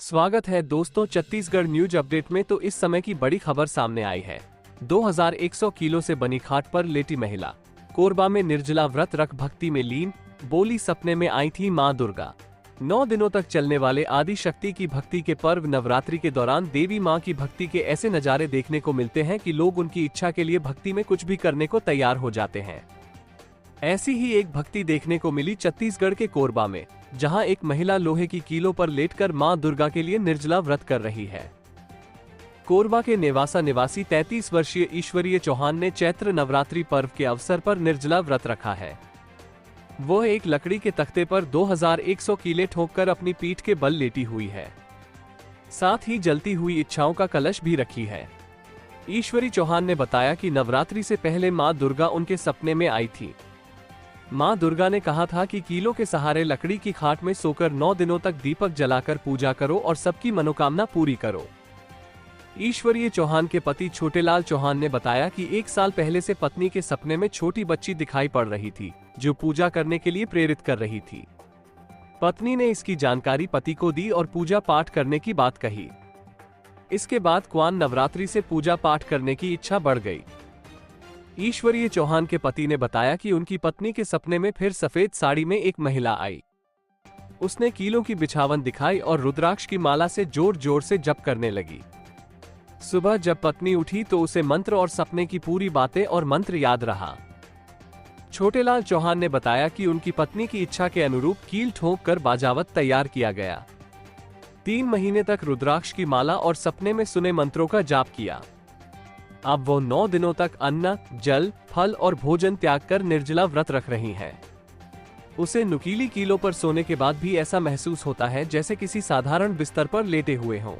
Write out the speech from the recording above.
स्वागत है दोस्तों छत्तीसगढ़ न्यूज अपडेट में। तो इस समय की बड़ी खबर सामने आई है। 2100 किलो से बनी खाट पर लेटी महिला, कोरबा में निर्जला व्रत रख भक्ति में लीन, बोली सपने में आई थी मां दुर्गा। 9 दिनों तक चलने वाले आदि शक्ति की भक्ति के पर्व नवरात्रि के दौरान देवी मां की भक्ति के ऐसे नजारे देखने को मिलते हैं कि लोग उनकी इच्छा के लिए भक्ति में कुछ भी करने को तैयार हो जाते हैं। ऐसी ही एक भक्ति देखने को मिली छत्तीसगढ़ के कोरबा में, जहां एक महिला लोहे की कीलों पर लेटकर मां दुर्गा के लिए निर्जला व्रत कर रही है। कोरबा के नेवासा निवासी 33 वर्षीय ईश्वरीय चौहान ने चैत्र नवरात्रि पर्व के अवसर पर निर्जला व्रत रखा है। वह एक लकड़ी के तख्ते पर 2100 कीले ठोककर अपनी पीठ के बल लेटी हुई है। साथ ही जलती हुई इच्छाओं का कलश भी रखी है। ईश्वरी चौहान ने बताया कि नवरात्रि से पहले मां दुर्गा उनके सपने में आई थी। मां दुर्गा ने कहा था कि कीलों के सहारे लकड़ी की खाट में सोकर 9 दिनों तक दीपक जलाकर पूजा करो और सबकी मनोकामना पूरी करो। ईश्वरीय चौहान के पति छोटेलाल चौहान ने बताया कि 1 साल पहले से पत्नी के सपने में छोटी बच्ची दिखाई पड़ रही थी, जो पूजा करने के लिए प्रेरित कर रही थी। पत्नी ने इसकी जानकारी पति को दी और पूजा पाठ करने की बात कही। इसके बाद क्वान नवरात्रि से पूजा पाठ करने की इच्छा बढ़ गई। ईश्वरीय चौहान के पति ने बताया कि उनकी पत्नी के सपने में फिर सफेद साड़ी में एक महिला आई। उसने कीलों की बिछावन दिखाई और रुद्राक्ष की माला से जोर जोर से जप करने लगी। सुबह जब पत्नी उठी तो उसे मंत्र और सपने की पूरी बातें और मंत्र याद रहा। छोटेलाल चौहान ने बताया कि उनकी पत्नी की इच्छा के अनुरूप कील ठोक कर बाजावत तैयार किया गया। 3 महीने तक रुद्राक्ष की माला और सपने में सुने मंत्रों का जाप किया। अब वो 9 दिनों तक अन्न, जल, फल और भोजन त्याग कर निर्जला व्रत रख रही हैं। उसे नुकीली कीलों पर सोने के बाद भी ऐसा महसूस होता है जैसे किसी साधारण बिस्तर पर लेटे हुए हों।